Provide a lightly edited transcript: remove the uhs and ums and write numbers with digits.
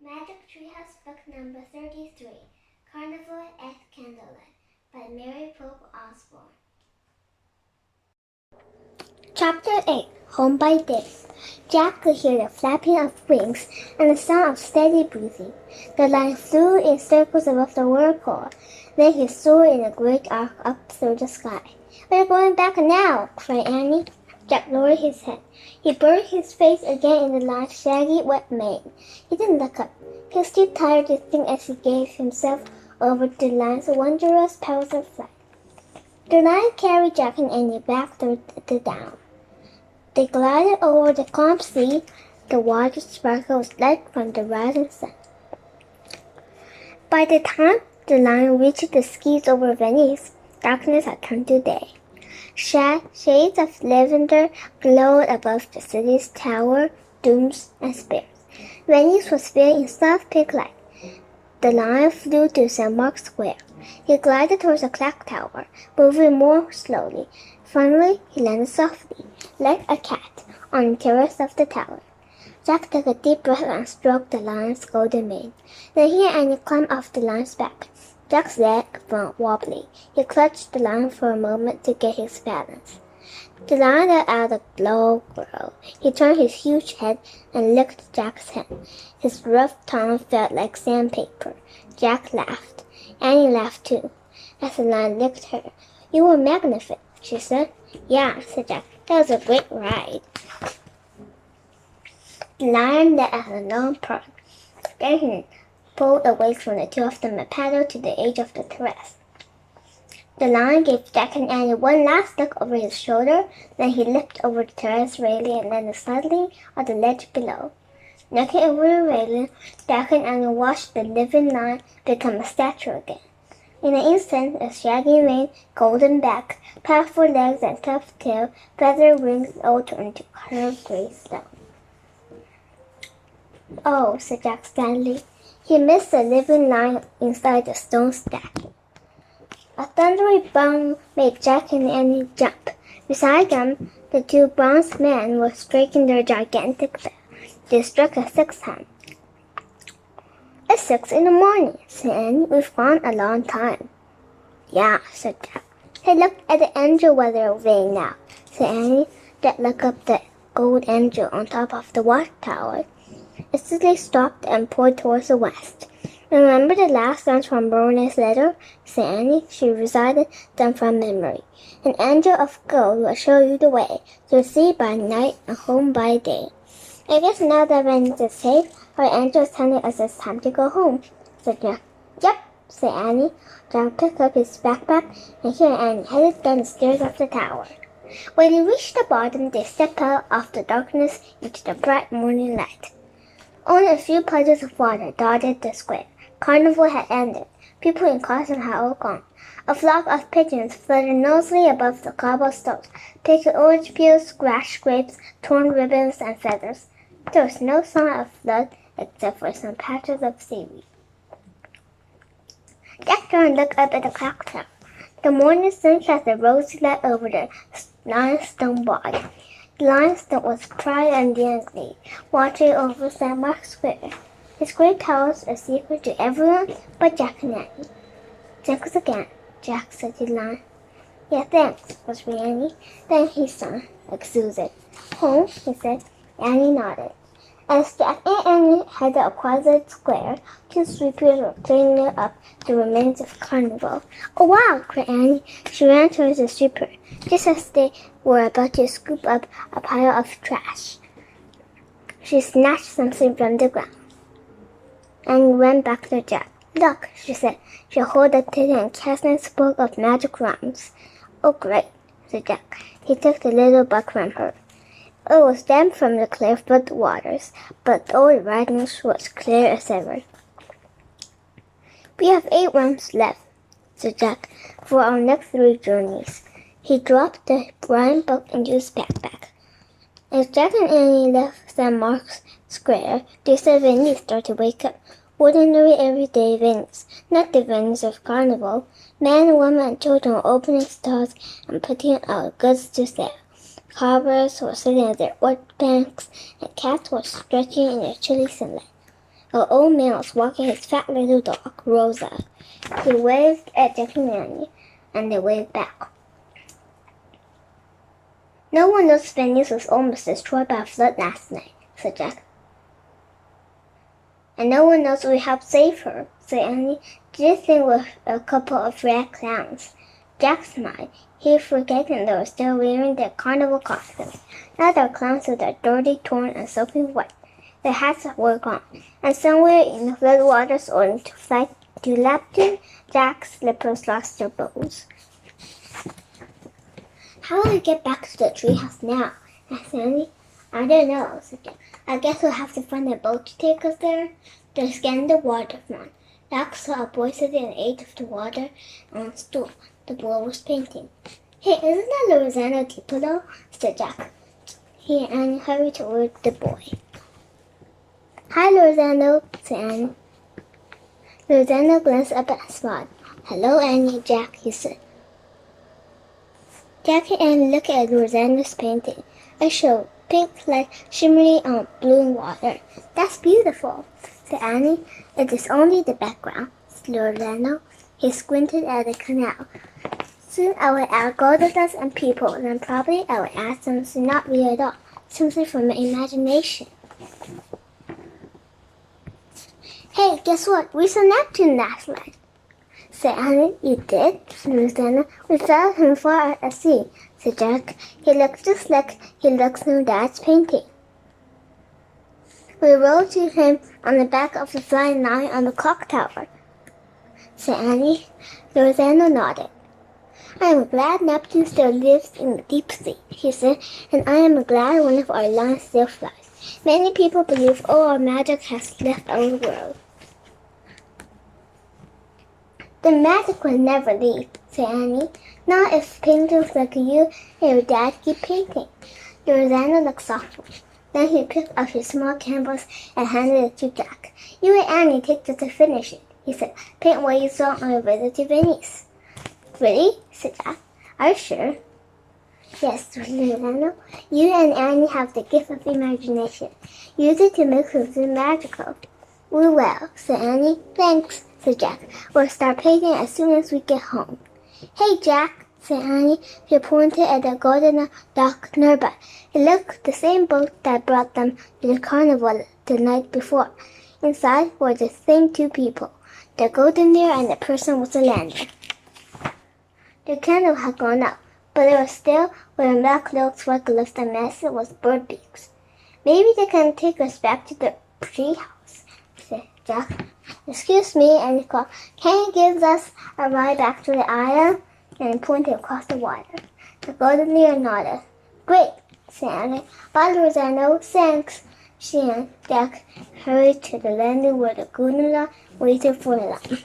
Magic Treehouse Book Number 33, Carnival at Candlelight by Mary Pope Osborne. Chapter 8, Home by Day. Jack could hear the flapping of wings and the sound of steady breathing. The line flew in circles above the whirlpool. Then he soared in a great arc up through the sky. "We're going back now!" cried Annie. Jack lowered his head. He buried his face again in the line's shaggy, wet mane. He didn't look up. He was too tired to think as he gave himself over to the line's wondrous powers of flight. The line carried Jack and Annie back through the down. They glided over the calm sea. The water sparkled with light from the rising sun. By the time the line reached the skies over Venice, darkness had turned to day. Shades of lavender glowed above the city's tower, domes, and spires. Venice was filled in soft pink light. The line flew to St. Mark's Square. He glided towards the clock tower, moving more slowly. Finally, he landed softly, like a cat, on the terrace of the tower. Jack took a deep breath and stroked the lion's golden mane. Then he and Annie climbed off the lion's back. Jack's leg went wobbly. He clutched the lion for a moment to get his balance. The lion let out a low growl. He turned his huge head and licked Jack's hand. His rough tongue felt like sandpaper. Jack laughed. Annie laughed too, as the lion licked her. "You were magnificent," she said. "Yeah," said Jack. "That was a great ride." The lion let out a long purr. Then he pulled away from the two of them and paddled to the edge of the terrace. The lion gave Jack and Annie one last look over his shoulder. Then he leaped over the terrace railing and landed suddenly on the ledge below. Looking over the railing, Jack and Annie watched the living lion become a statue again. In an instant, a shaggy mane, golden back, powerful legs, and tough tail, feathered wings all turned to colored gray stone. "Oh," said Jack sadly. He missed the living lion inside the stone statue. A thundering bang made Jack and Annie jump. Beside them, the two bronze men were striking their gigantic bell. They struck a 6 time. "It's 6 in the morning," said Annie. "We've gone a long time." "Yeah," said Jack. "Hey, look at the angel weather vane now," said Annie. Jack looked up the gold angel on top of the watchtower. It suddenly stopped and pointed towards the west. "Remember the last lines from Brune's letter?" said Annie. She recited them from memory. "An angel of gold will show you the way, to sea by night and home by day." "I guess now that Venice is safe, our angel is telling us it's time to go home," said Jack. "Yep," said Annie. Jack picked up his backpack, and he and Annie headed down the stairs of the tower. When they reached the bottom, they stepped out of the darkness into the bright morning light. Only a few puddles of water dotted the square. Carnival had ended. People in costume had all gone. A flock of pigeons fluttered noisily above the cobblestones, picking orange peels, scratched grapes, torn ribbons, and feathers. There was no sign of blood except for some patches of seaweed. Jack turned and looked up at the clock tower. The morning sun cast a rosy light over the lion's stone body. The lion's stone was proud and gently watching over St. Mark's Square. His great power was a secret to everyone but Jack and Annie. "Thanks again," Jack said to the lion. "Yeah, thanks," was Annie. Then he sang, like Susan. "Home," he said. Annie nodded. As Jack and Annie headed across the square, two sweepers were cleaning up the remains of Carnival. "Oh, wow!" cried Annie. She ran towards the sweeper, just as they were about to scoop up a pile of trash. She snatched something from the ground and ran back to Jack. "Look," she said. She held up to him and cast a book of magic rhymes. "Oh, great," said Jack. He took the little book from her. It was damp from the clear flood waters, but all the writing was clear as ever. "We have 8 rhymes left," said Jack, "for our next 3 journeys." He dropped the brown book into his backpack. As Jack and Annie left St. Mark's Square, they saw Venice start to wake up. Ordinary everyday Venice, not the Venice of Carnival. Men, women, and children were opening stores and putting out goods to sell. Carvers were sitting at their workbenches, and cats were stretching in the chilly sunlight. An old man was walking his fat little dog, Rosa. He waved at Jack and Annie, and they waved back. No one knows Venice was almost destroyed by a flood last night, said Jack. And no one knows we helped save her, said Annie. Do you think we're a couple of red clowns? Jack smiled. He had forgotten they were still wearing their carnival costumes. Now they're clowns with their dirty, torn, and soaking wet. Their hats were gone, and somewhere in the flood waters or to Lapton, Jack's slippers lost their bows. How will we get back to the treehouse now? Asked Annie. I don't know, said Jack. I guess we'll have to find a boat to take us there. They scanned the waterfront. Jack saw a boy sitting in the edge of the water on a stool. The boy was painting. Hey, isn't that Lorenzano Tipolo? Said Jack. He and Annie hurried toward the boy. Hi, Lorenzano, said Annie. Lorenzano glanced up and smiled. Hello, Annie, Jack, he said. Jack and Annie looked at Lorenzano's painting. It showed pink like shimmery blue water. That's beautiful, said Annie. It is only the background, said Lorenzano. He squinted at the canal. Soon I will add goldfish and people, and then probably I will add something not real at all, something from my imagination. Hey, guess what? We saw Neptune last night, said Annie. You did? Said Rosanna. We found him far at sea, said Jack. He looks just like he looks in Dad's painting. We rode to him on the back of the flying lion on the clock tower, said Annie. Rosanna nodded. I am glad Neptune still lives in the deep sea, he said, and I am glad one of our lions still flies. Many people believe all our magic has left our world. The magic will never leave, said Annie. Not if painters like you and your dad keep painting. Rosanna looked thoughtful. Then he picked up his small canvas and handed it to Jack. You and Annie take it to finish it, he said. Paint what you saw on your visit to Venice. Really? Said Jack. Are you sure? Yes, Rosanna. You and Annie have the gift of imagination. Use it to make something magical. We will, said Annie. Thanks, said Jack. We'll start painting as soon as we get home. Hey, Jack, said Annie. She pointed at the golden dock nearby. It looked the same boat that brought them to the carnival the night before. Inside were the same two people, the golden deer and the person with the lantern. The candle had gone out, but they were still wearing black cloaks, white gloves, and masks with bird beaks. Maybe they can take us back to the treehouse, said Jack. Excuse me, Annie called. Can you give us a ride back to the island? And he pointed across the water. The golden deer nodded. Great, said Annie. Bye, Rosanna. Thanks. She and Jack hurried to the landing where the gondola waited for them.